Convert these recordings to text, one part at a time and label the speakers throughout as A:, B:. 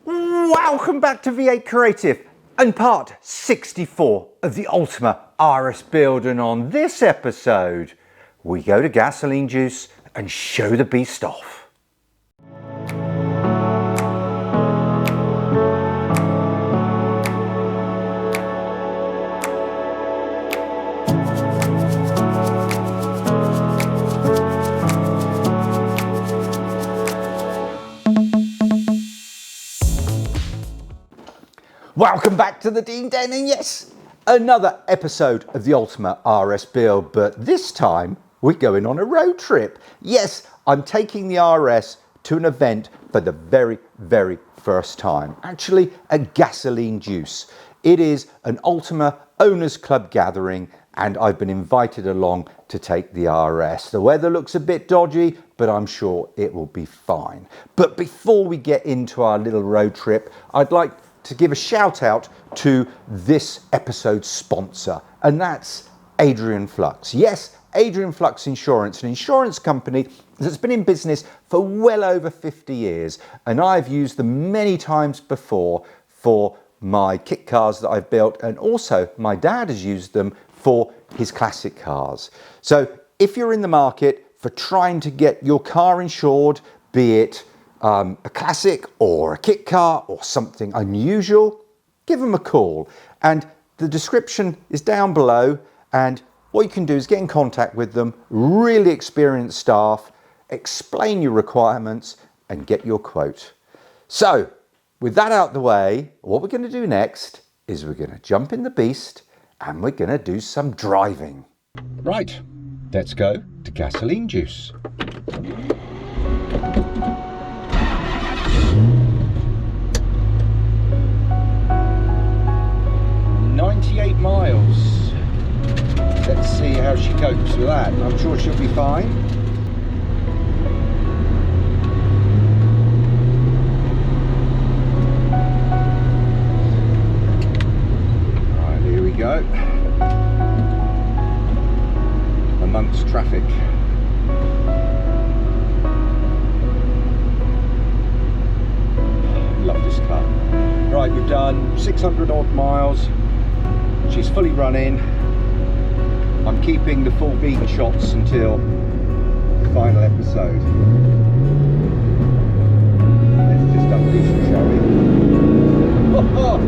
A: Welcome back to V8 Creative and part 64 of the Ultima RS build, and on this episode we go to Gasoline Juice and show the beast off. Welcome back to the Dean Den, and yes, another episode of the Ultima RS build, but this time we're going on a road trip. Yes, I'm taking the RS to an event for the very first time. Actually, a Gasoline Juice. It is an Ultima Owners Club gathering, and I've been invited along to take the RS. The weather looks a bit dodgy, but I'm sure it will be fine. But before we get into our little road trip, I'd like to give a shout out to this episode's sponsor, and that's Adrian Flux. Yes, Adrian Flux Insurance, an insurance company that's been in business for well over 50 years, and I've used them many times before for my kit cars that I've built, and also my dad has used them for his classic cars. So if you're in the market for trying to get your car insured, be it a classic or a kit car or something unusual, give them a call. And the description is down below, and what you can do is get in contact with them, really experienced staff, explain your requirements and get your quote. So with that out the way, what we're going to do next is we're going to jump in the beast and we're going to do some driving. Right, let's go to Gasoline Juice. 98 miles. Let's see how she copes with that. I'm sure she'll be fine. Right, here we go. Amongst traffic. Love this car. Right, we've done 600 odd miles. She's fully running. I'm keeping the full bean shots until the final episode. Let's just unleash it, shall we? Oh,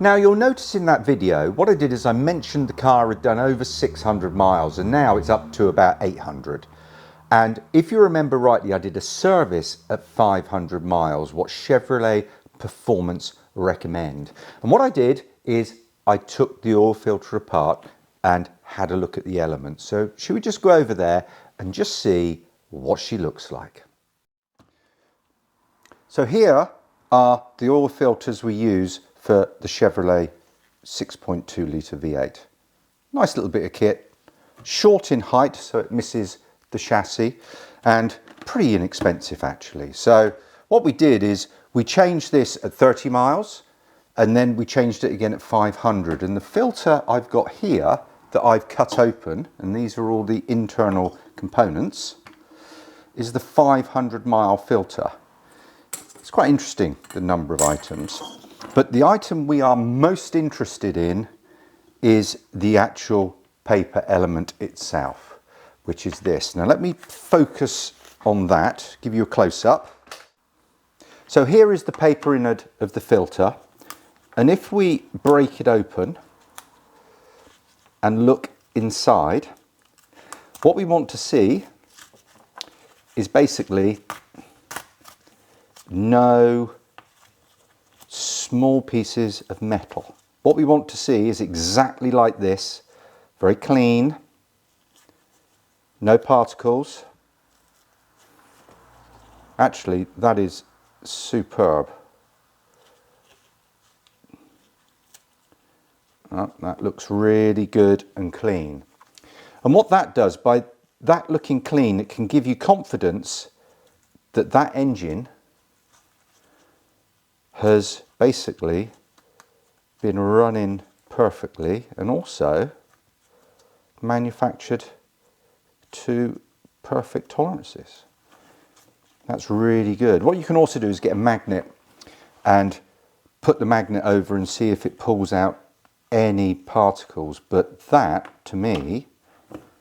A: Now you'll notice in that video, what I did is I mentioned the car had done over 600 miles and now it's up to about 800. And if you remember rightly, I did a service at 500 miles, what Chevrolet Performance recommend. And what I did is I took the oil filter apart and had a look at the elements. So should we just go over there and just see what she looks like? So here are the oil filters we use for the Chevrolet 6.2 litre V8. Nice little bit of kit, short in height so it misses the chassis, and pretty inexpensive actually. So what we did is we changed this at 30 miles and then we changed it again at 500, and the filter I've got here that I've cut open, and these are all the internal components, is the 500 mile filter. It's quite interesting, the number of items, but the item we are most interested in is the actual paper element itself, which is this. Now let me focus on that, give you a close-up. So here is the paper innard of the filter, and if we break it open and look inside, what we want to see is basically no small pieces of metal. What we want to see is exactly like this, very clean, no particles. Actually, that is superb. Oh, that looks really good and clean. And what that does, by that looking clean, it can give you confidence that that engine has basically been running perfectly and also manufactured to perfect tolerances. That's really good. What you can also do is get a magnet and put the magnet over and see if it pulls out any particles, but that to me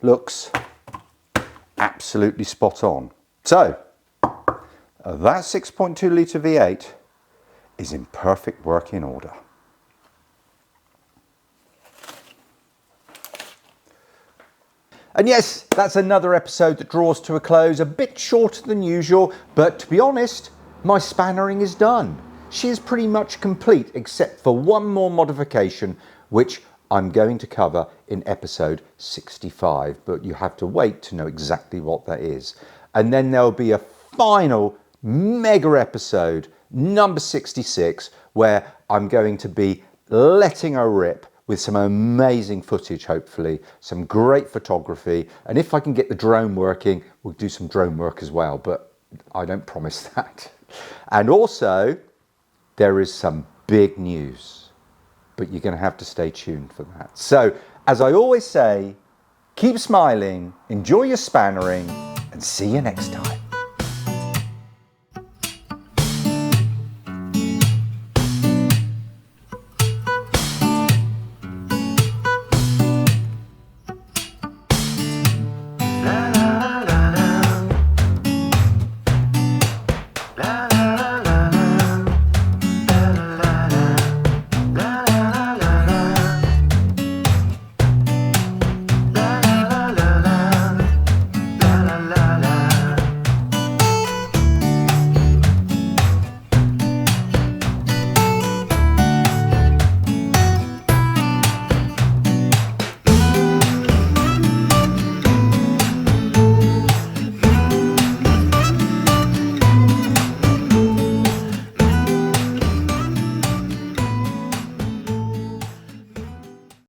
A: looks absolutely spot on. So that 6.2 litre V8 is in perfect working order. And yes, that's another episode that draws to a close, a bit shorter than usual, but to be honest, my spannering is done. She is pretty much complete except for one more modification, which I'm going to cover in episode 65, but you have to wait to know exactly what that is. And then there'll be a final mega episode, number 66, where I'm going to be letting her rip with some amazing footage, hopefully, some great photography. And if I can get the drone working, we'll do some drone work as well, but I don't promise that. And also, there is some big news, but you're going to have to stay tuned for that. So, as I always say, keep smiling, enjoy your spannering, and see you next time.